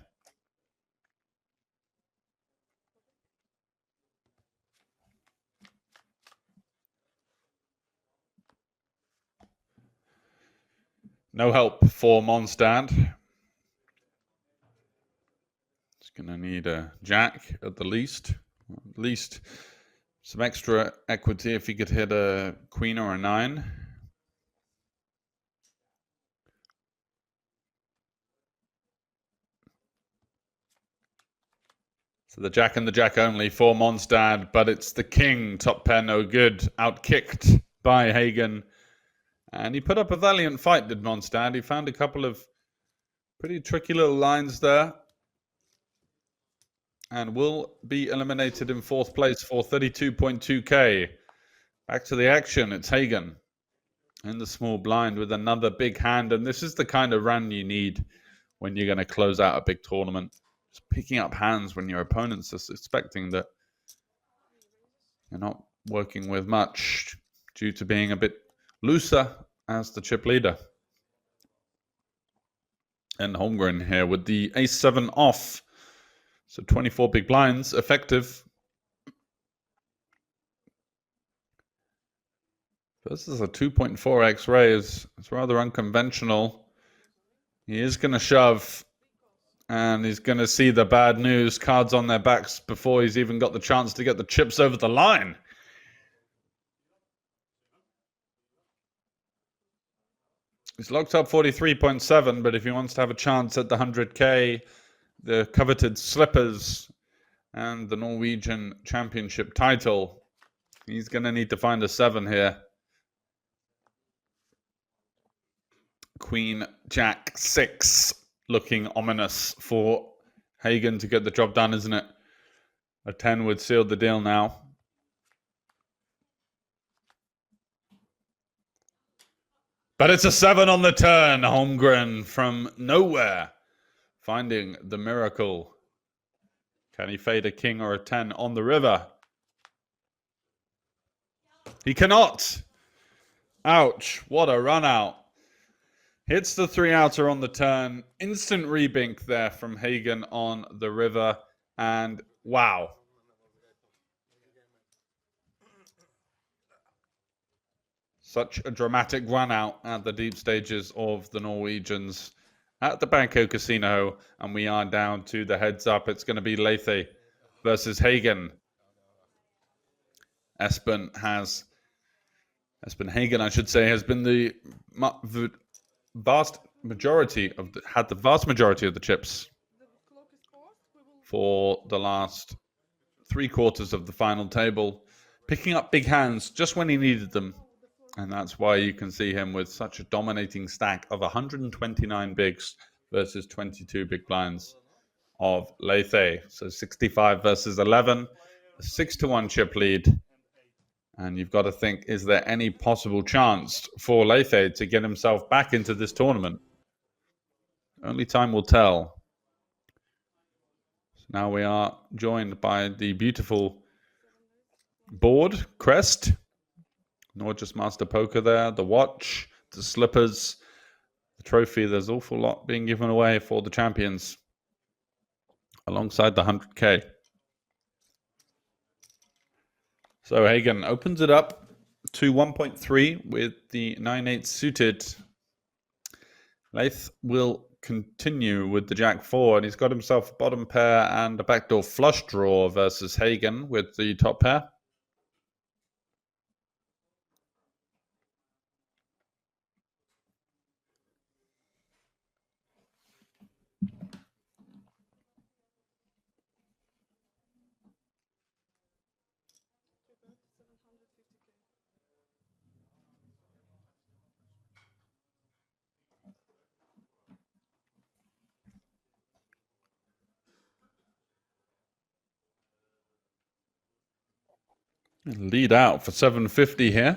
No help for Mondstadt. It's going to need a jack at the least. At least some extra equity if he could hit a queen or a 9. So the jack and the jack only for Mondstadt, but it's the king. Top pair no good. Outkicked by Hagen. And he put up a valiant fight, did Mondstadt. He found a couple of pretty tricky little lines there. And will be eliminated in 4th place for 32.2k. Back to the action. It's Hagen in the small blind with another big hand. And this is the kind of run you need when you're going to close out a big tournament. Just picking up hands when your opponent's just expecting that you're not working with much due to being a bit looser as the chip leader. And Holmgren here with the ace-7 off. So 24 big blinds, effective. This is a 2.4x raise. It's rather unconventional. He is going to shove. And he's going to see the bad news, cards on their backs, before he's even got the chance to get the chips over the line. He's locked up 43.7, but if he wants to have a chance at the 100k, the coveted slippers, and the Norwegian Championship title, he's going to need to find a 7 here. Queen, Jack, 6, looking ominous for Hagen to get the job done, isn't it? A 10 would seal the deal now. But it's a 7 on the turn. Holmgren from nowhere finding the miracle. Can he fade a king or a 10 on the river? He cannot. Ouch. What a run out. Hits the 3-outer on the turn. Instant rebink there from Hagen on the river. And wow. Such a dramatic run out at the deep stages of the Norwegians. at the Banco Casino, and we are down to the heads up. It's going to be Lethe versus Hagen. Espen Hagen, I should say, has been the vast majority of the chips for the last 3/4 of the final table, picking up big hands just when he needed them. And that's why you can see him with such a dominating stack of 129 bigs versus 22 big blinds of Lethe. So 65 versus 11, a 6-1 chip lead. And you've got to think, is there any possible chance for Lethe to get himself back into this tournament? Only time will tell. So now we are joined by the beautiful board crest. Norwegian Master Poker there, the watch, the slippers, the trophy. There's an awful lot being given away for the champions alongside the 100K. So Hagen opens it up to 1.3 with the 9/8 suited. Lethe will continue with the Jack 4, and he's got himself a bottom pair and a backdoor flush draw versus Hagen with the top pair. Lead out for 750 here.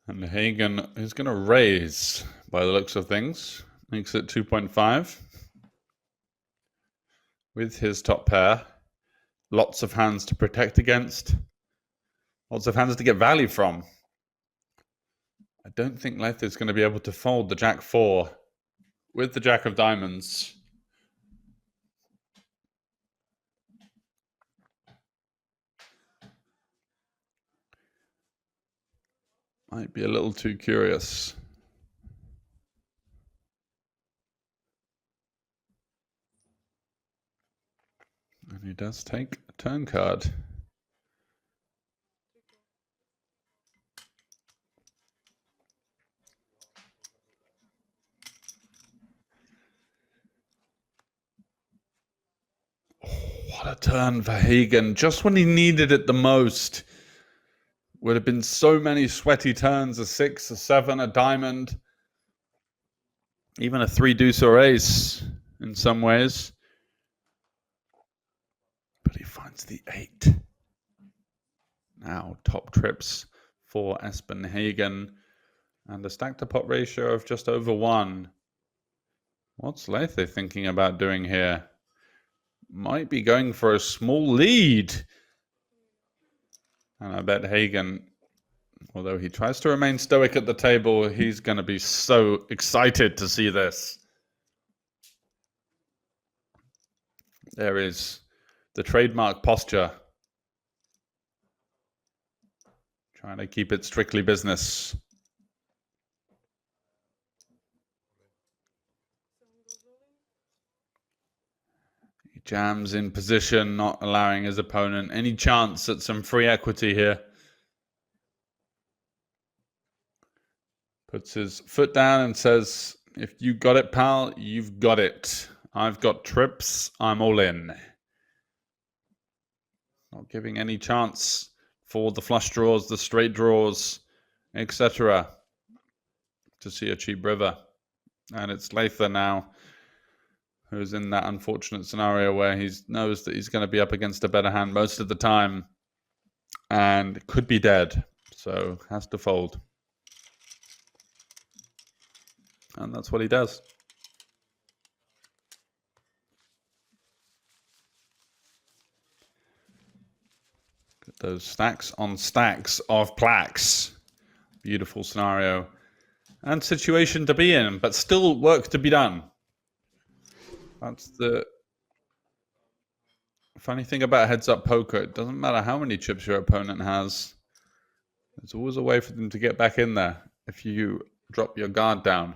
And Hagen is going to raise by the looks of things. Makes it 2.5. With his top pair. Lots of hands to protect against. Lots of hands to get value from. I don't think Lethe is going to be able to fold the Jack 4 with the Jack of Diamonds. Might be a little too curious. And he does take a turn card. What a turn for Hagen, just when he needed it the most. Would have been so many sweaty turns, a 6, a 7, a diamond, even a 3 deuce or ace in some ways. But he finds the 8. Now top trips for Espen Hagen and a stack to pot ratio of just over 1. What's Lethe thinking about doing here? Might be going for a small lead. And I bet Hagen, although he tries to remain stoic at the table, he's going to be so excited to see this. There is the trademark posture. Trying to keep it strictly business. He jams in position, not allowing his opponent any chance at some free equity here. Puts his foot down and says, if you got it, pal, you've got it. I've got trips, I'm all in. Not giving any chance for the flush draws, the straight draws, etc. to see a cheap river. And it's Lethe now who's in that unfortunate scenario where he knows that he's going to be up against a better hand most of the time and could be dead, so has to fold. And that's what he does. Get those stacks on stacks of plaques. Beautiful scenario and situation to be in, but still work to be done. That's the Funny thing about heads-up poker, it doesn't matter how many chips your opponent has. There's always a way for them to get back in there if you drop your guard down.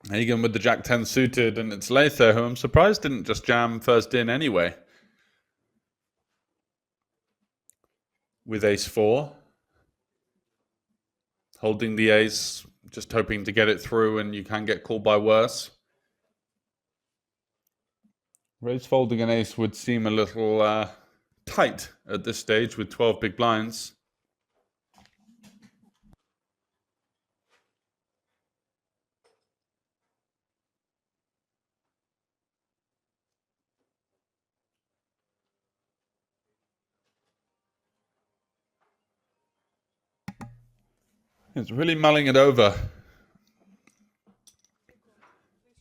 Hagen with the Jack-10 suited, and it's Lather, who I'm surprised didn't just jam first in anyway. With Ace-4. Holding the ace, just hoping to get it through, and you can get called by worse. Raise folding an ace would seem a little tight at this stage with 12 big blinds. It's really mulling it over.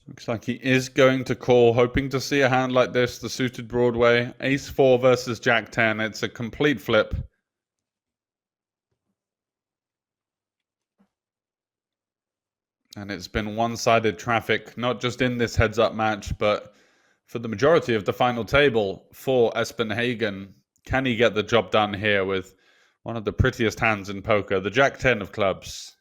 Looks like he is going to call, hoping to see a hand like this, the suited Broadway. Ace-4 versus Jack-10. It's a complete flip. And it's been one-sided traffic, not just in this heads-up match, but for the majority of the final table for Espen Hagen. Can he get the job done here with one of the prettiest hands in poker, the Jack-10 of clubs?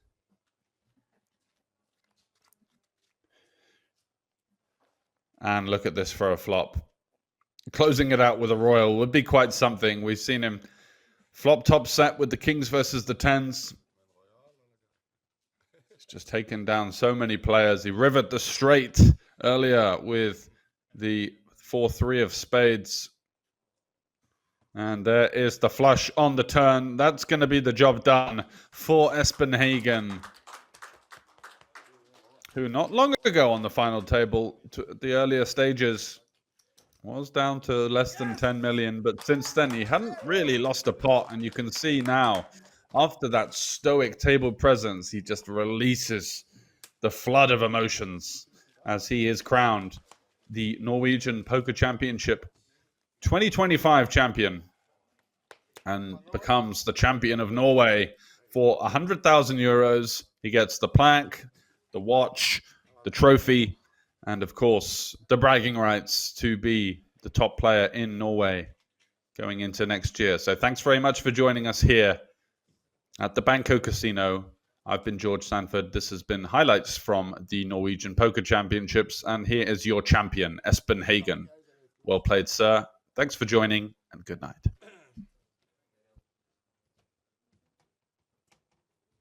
And look at this for a flop. Closing it out with a royal would be quite something. We've seen him flop top set with the kings versus the tens. He's just taken down so many players. He riveted the straight earlier with the 4-3 of spades. And there is the flush on the turn. That's going to be the job done for Espen Hagen, who not long ago on the final table, to the earlier stages, was down to less than 10 million. But since then, he hadn't really lost a pot. And you can see now, after that stoic table presence, he just releases the flood of emotions as he is crowned the Norwegian Poker Championship 2025 champion and becomes the champion of Norway for 100,000 euros. He gets the plaque, the watch, the trophy, and of course, the bragging rights to be the top player in Norway going into next year. So thanks very much for joining us here at the Banco Casino. I've been George Sanford. This has been highlights from the Norwegian Poker Championships. And here is your champion, Espen Hagen. Well played, sir. Thanks for joining, and good night.